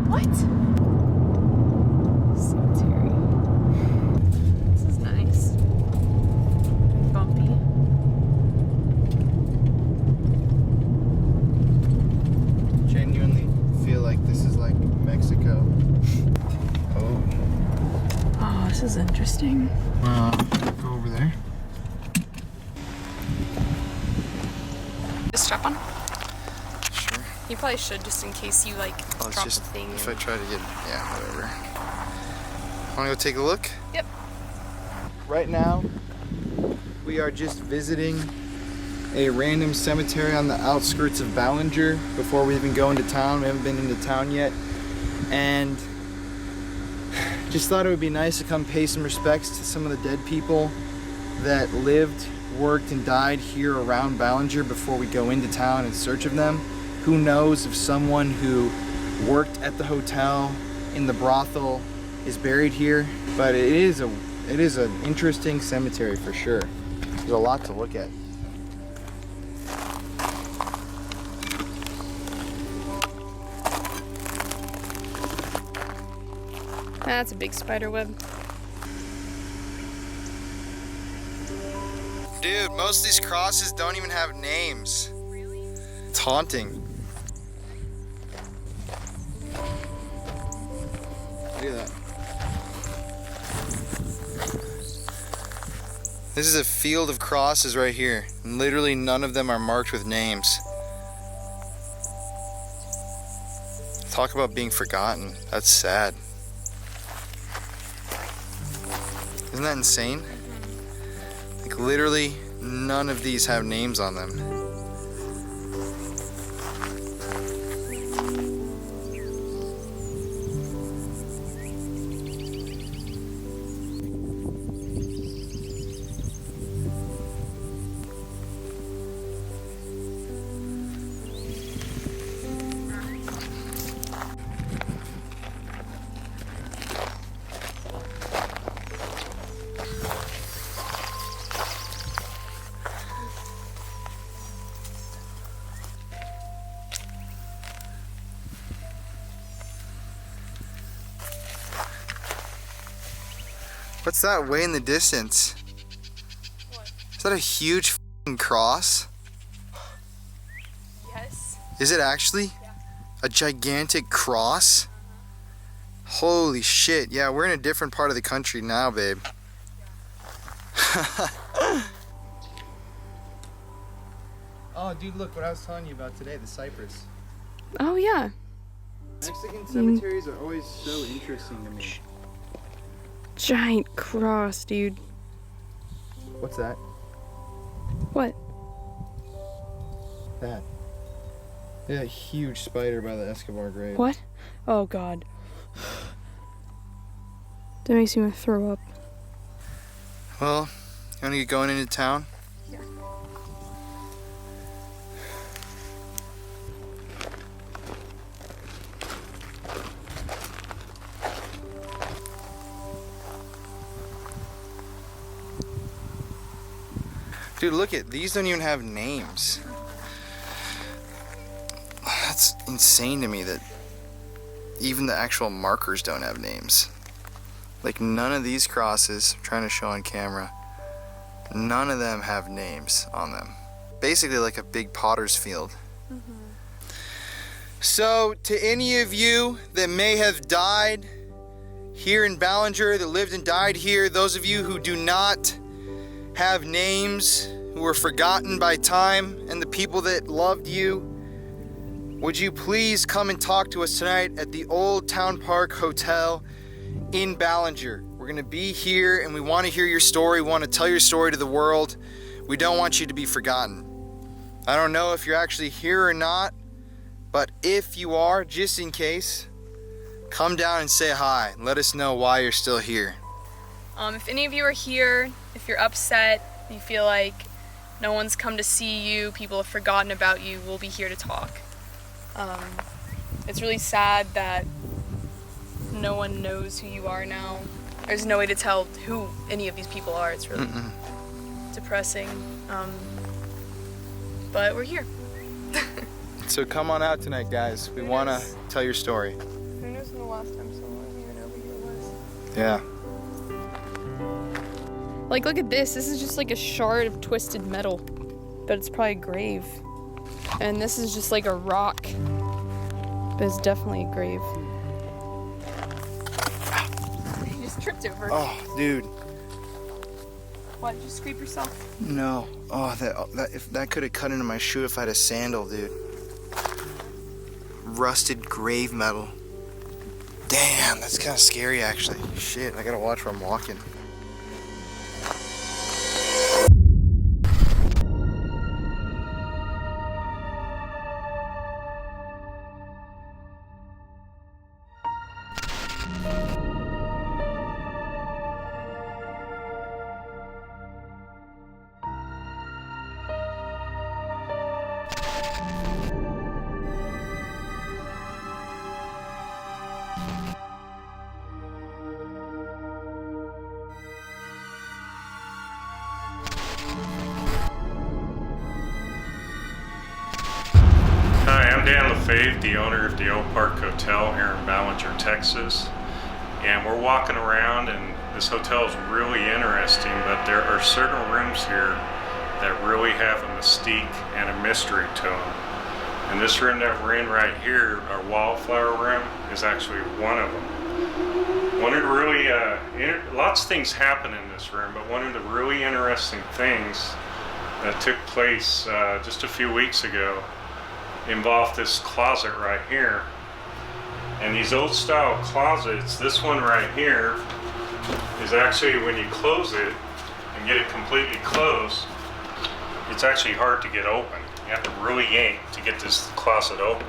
What? Cemetery. This is nice. Bumpy. Genuinely feel like this is like Mexico. Oh. Oh, this is interesting. Go over there. Just strap on? Sure. You probably should, just in case you like drop Just, a thing. if I try to get, yeah, whatever. Wanna go take a look? Yep. Right now, we are just visiting a random cemetery on the outskirts of Ballinger before we even go into town. We haven't been into town yet. And just thought it would be nice to come pay some respects to some of the dead people that lived, worked, and died here around Ballinger before we go into town in search of them. Who knows if someone who worked at the hotel, in the brothel, is buried here. But it is an interesting cemetery for sure. There's a lot to look at. That's a big spider web. Dude, most of these crosses don't even have names. Really? It's haunting. Look at that. This is a field of crosses right here. And literally none of them are marked with names. Talk about being forgotten. That's sad. Isn't that insane? Like literally none of these have names on them. What's that way in the distance? What? Is that a huge f***ing cross? Yes. Is it actually? Yeah. A gigantic cross? Holy shit. Yeah, we're in a different part of the country now, babe. Oh, dude, look what I was telling you about today, the cypress. Oh yeah. Mexican cemeteries are always so interesting to me. Giant cross, dude. What's that? What? That. Yeah, a huge spider by the Escobar grave. What? Oh god. That makes me want to throw up. Well, you wanna get going into town? Yeah. Dude, look at these, don't even have names. That's insane to me that even the actual markers don't have names. Like none of these crosses, I'm trying to show on camera, none of them have names on them. Basically like a big potter's field. So to any of you that may have died here in Ballinger, that lived and died here, those of you who do not have names, who were forgotten by time, and the people that loved you, would you please come and talk to us tonight at the Old Town Park Hotel in Ballinger. We're gonna be here and we want to hear your story. We want to tell your story to the world. We don't want you to be forgotten. I don't know if you're actually here or not, but if you are, just in case, come down and say hi. Let us know why you're still here. If any of you are here, if you're upset, you feel like no one's come to see you, people have forgotten about you, we'll be here to talk. It's really sad that no one knows who you are now. There's no way to tell who any of these people are. It's really depressing. But we're here. So come on out tonight, guys. We want to tell your story. Who knows Yeah. Like, look at this. This is just like a shard of twisted metal. But it's probably a grave. And this is just like a rock. But it's definitely a grave. You just tripped over. Oh, dude. What, did you scrape yourself? No. Oh, that could have cut into my shoe if I had a sandal, dude. Rusted grave metal. Damn, that's kind of scary, actually. Shit, I gotta watch where I'm walking. Hi, I'm Dan LaFavre, the owner of the Oak Park Hotel here in Ballinger, Texas. And we're walking around, and this hotel is really interesting, but there are certain rooms here that really have a mystique and a mystery to them. And this room that we're in right here, our wildflower room, is actually one of them. One of the really, lots of things happen in this room, but one of the really interesting things that took place just a few weeks ago involved this closet right here. And these old style closets, this one right here is actually, when you close it and get it completely closed, it's actually hard to get open. You have to really yank to get this closet open.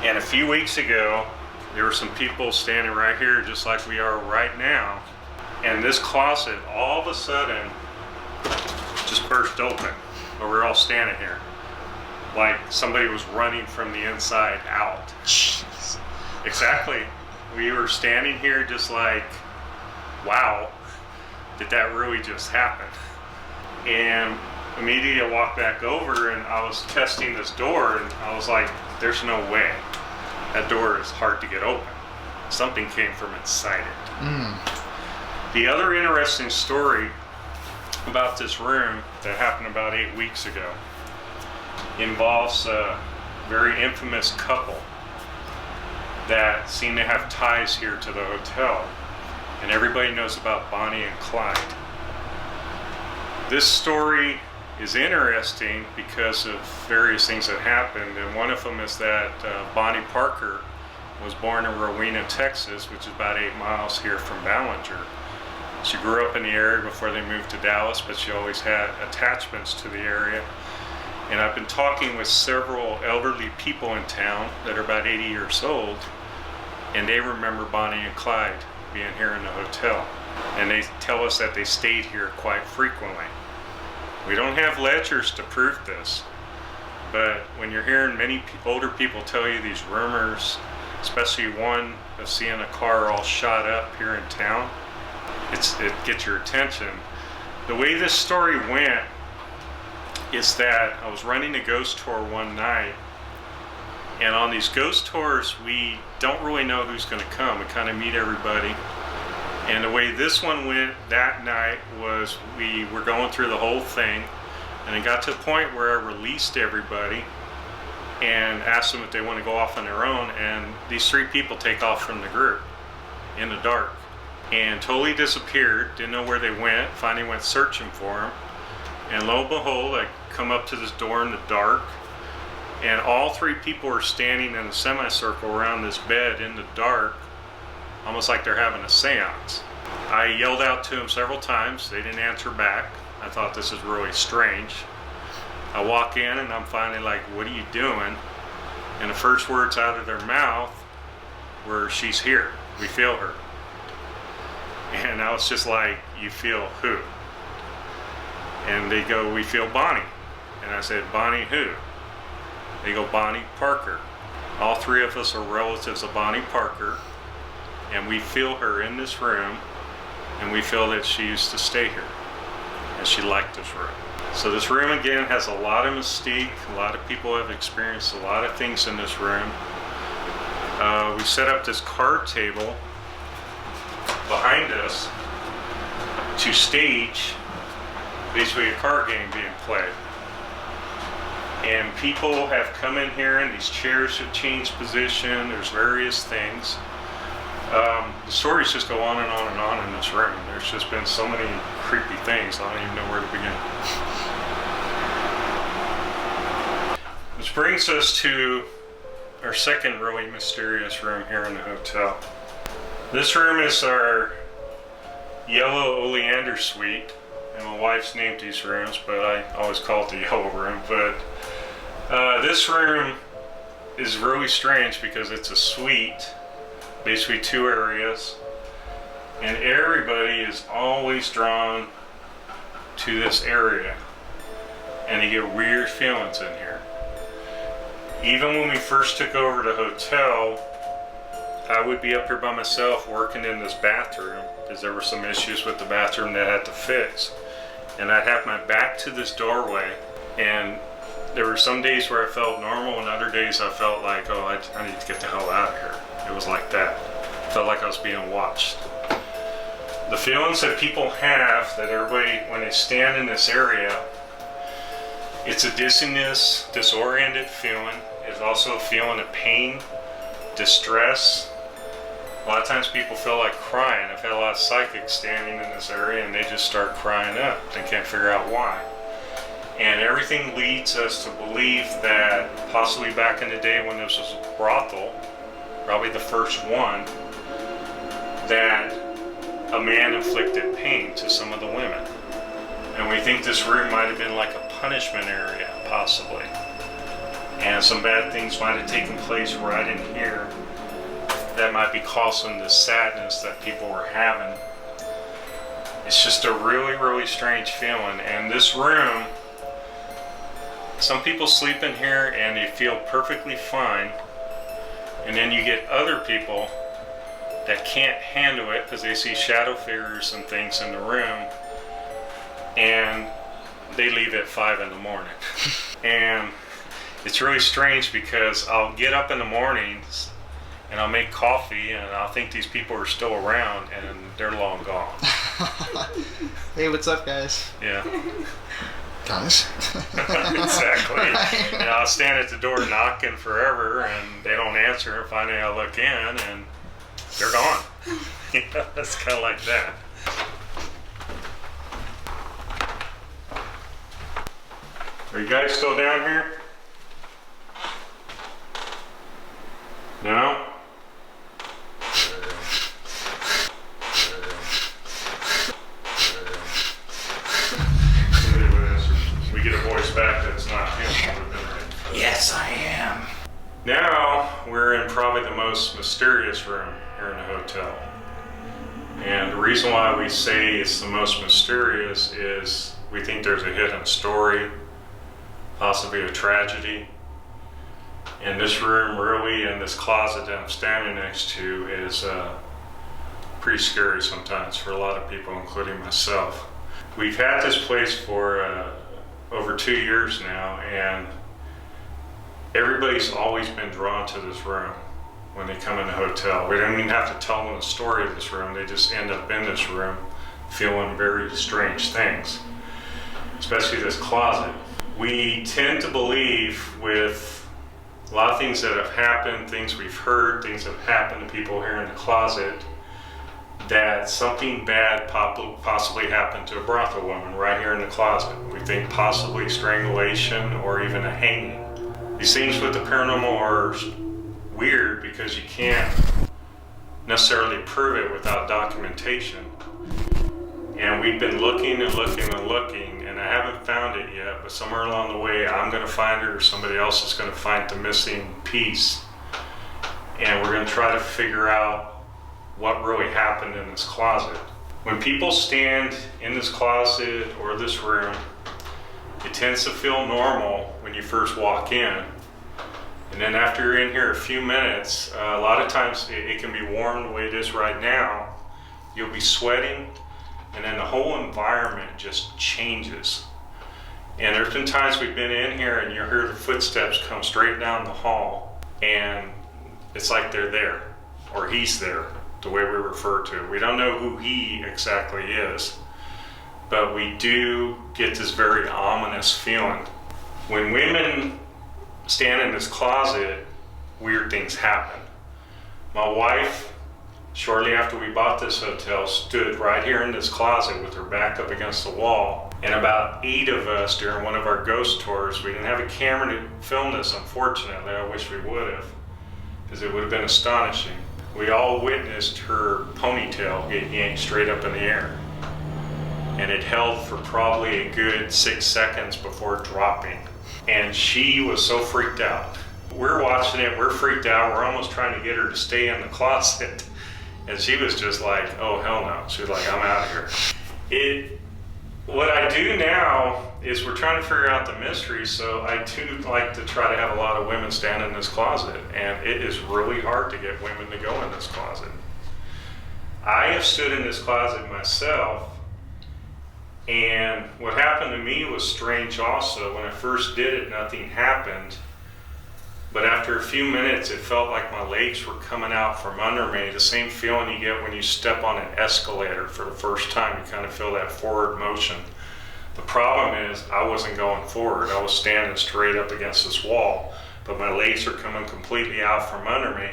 And a few weeks ago, there were some people standing right here just like we are right now, and this closet all of a sudden just burst open while we're all standing here. Like somebody was running from the inside out. Jeez. Exactly. We were standing here just like, wow, did that really just happen? And immediately I walked back over and I was testing this door, and I was like, there's no way. That door is hard to get open. Something came from inside it. The other interesting story about this room that happened about 8 weeks ago involves a very infamous couple that seem to have ties here to the hotel. And everybody knows about Bonnie and Clyde. This story is interesting because of various things that happened, and one of them is that Bonnie Parker was born in Rowena, Texas, which is about 8 miles here from Ballinger. She grew up in the area before they moved to Dallas, but she always had attachments to the area. And I've been talking with several elderly people in town that are about 80 years old, and they remember Bonnie and Clyde being here in the hotel. And they tell us that they stayed here quite frequently. We don't have ledgers to prove this, but when you're hearing many older people tell you these rumors, especially one of seeing a car all shot up here in town, it gets your attention. The way this story went is that I was running a ghost tour one night, and on these ghost tours we don't really know who's going to come. We kind of meet everybody. And the way this one went that night was we were going through the whole thing, and it got to the point where I released everybody and asked them if they want to go off on their own, and these 3 people take off from the group in the dark and totally disappeared. Didn't know where they went. Finally went searching for them, and lo and behold, I come up to this door in the dark, and all 3 people are standing in a semicircle around this bed in the dark, almost like they're having a seance. I yelled out to them several times. They didn't answer back. I thought, this is really strange. I walk in and I'm finally like, what are you doing? And the first words out of their mouth were, she's here. We feel her. And I was just like, you feel who? And they go, we feel Bonnie. And I said, Bonnie who? They go, Bonnie Parker. All 3 of us are relatives of Bonnie Parker, and we feel her in this room, and we feel that she used to stay here, and she liked this room. So this room again has a lot of mystique. A lot of people have experienced a lot of things in this room. We set up this card table behind us to stage basically a card game being played. And people have come in here and these chairs have changed position. There's various things. The stories just go on and on and on in this room. There's just been so many creepy things, I don't even know where to begin. Which brings us to our second really mysterious room here in the hotel. This room is our yellow oleander suite, and my wife's named these rooms, but I always call it the yellow room. But this room is really strange because it's a suite, basically 2 areas, and everybody is always drawn to this area, and you get weird feelings in here. Even when we first took over the hotel, I would be up here by myself working in this bathroom because there were some issues with the bathroom that I had to fix, and I'd have my back to this doorway, and there were some days where I felt normal and other days I felt like, oh, I need to get the hell out of here. It was like that. I felt like I was being watched. The feelings that people have, that everybody, when they stand in this area, it's a dizziness, disoriented feeling. It's also a feeling of pain, distress. A lot of times people feel like crying. I've had a lot of psychics standing in this area and they just start crying up. They can't figure out why. And everything leads us to believe that possibly back in the day when this was a brothel, probably the first one, that a man inflicted pain to some of the women. And we think this room might have been like a punishment area, possibly. And some bad things might have taken place where I didn't hear. That might be causing the sadness that people were having. It's just a really, really strange feeling. And this room, some people sleep in here and they feel perfectly fine. And then you get other people that can't handle it because they see shadow figures and things in the room, and they leave at 5 in the morning. And it's really strange because I'll get up in the mornings and I'll make coffee and I'll think these people are still around and they're long gone. Hey, what's up, guys? Yeah. Guys. Exactly. And I'll stand at the door knocking forever and they don't answer, and finally I look in and they're gone. Yeah, that's kind of like that. Are you guys still down here? No? We get a voice back that's not him. Yes, I am. Now we're in probably the most mysterious room here in the hotel. And the reason why we say it's the most mysterious is we think there's a hidden story, possibly a tragedy. And this room really, and this closet that I'm standing next to, is pretty scary sometimes for a lot of people, including myself. We've had this place for over 2 years now, and everybody's always been drawn to this room when they come in the hotel. We don't even have to tell them the story of this room. They just end up in this room feeling very strange things, especially this closet. We tend to believe with a lot of things that have happened, things we've heard, things that have happened to people here in the closet, that something bad possibly happened to a brothel woman right here in the closet. We think possibly strangulation or even a hanging. These things with the paranormal are weird because you can't necessarily prove it without documentation. And we've been looking and looking and looking, and I haven't found it yet, but somewhere along the way I'm going to find it, or somebody else is going to find the missing piece. And we're going to try to figure out what really happened in this closet. When people stand in this closet or this room, it tends to feel normal when you first walk in. And then after you're in here a few minutes, a lot of times it can be warm the way it is right now. You'll be sweating, and then the whole environment just changes. And there's been times we've been in here and you hear the footsteps come straight down the hall, and it's like they're there, or he's there. the way we refer to it. We don't know who he exactly is, but we do get this very ominous feeling. When women stand in this closet, weird things happen. My wife, shortly after we bought this hotel, stood right here in this closet with her back up against the wall. And about 8 of us during one of our ghost tours, we didn't have a camera to film this, unfortunately. I wish we would have, because it would have been astonishing. We all witnessed her ponytail get yanked straight up in the air. And it held for probably a good 6 seconds before dropping. And she was so freaked out. We're watching it, we're freaked out, we're almost trying to get her to stay in the closet. And she was just like, oh hell no. She was like, I'm out of here. What I do now is we're trying to figure out the mystery, so I do like to try to have a lot of women stand in this closet, and it is really hard to get women to go in this closet. I have stood in this closet myself, and what happened to me was strange also. When I first did it, nothing happened. But after a few minutes, it felt like my legs were coming out from under me. The same feeling you get when you step on an escalator for the first time. You kind of feel that forward motion. The problem is I wasn't going forward. I was standing straight up against this wall, but my legs are coming completely out from under me.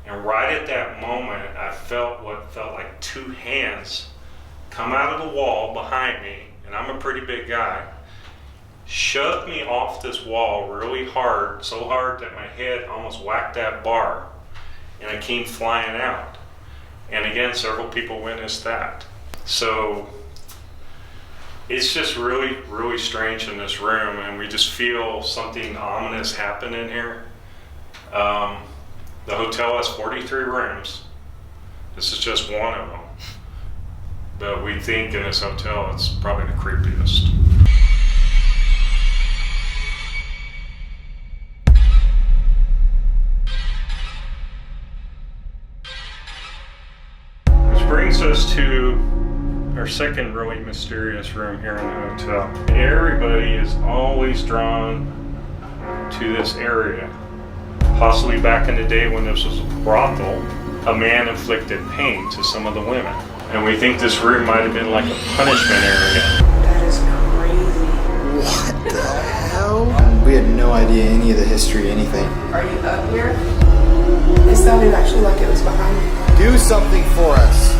And right at that moment, I felt what felt like 2 hands come out of the wall behind me, and I'm a pretty big guy, shoved me off this wall really hard, so hard that my head almost whacked that bar, and I came flying out. And again, several people witnessed that. So it's just really, really strange in this room, and we just feel something ominous happen in here. The hotel has 43 rooms. This is just one of them. But we think in this hotel it's probably the creepiest. Which brings us to our second really mysterious room here in the hotel. Everybody is always drawn to this area. Possibly back in the day when this was a brothel, a man inflicted pain to some of the women. And we think this room might have been like a punishment area. That is crazy. What the hell? We had no idea any of the history, anything. Are you up here? It sounded actually like it was behind me. Do something for us.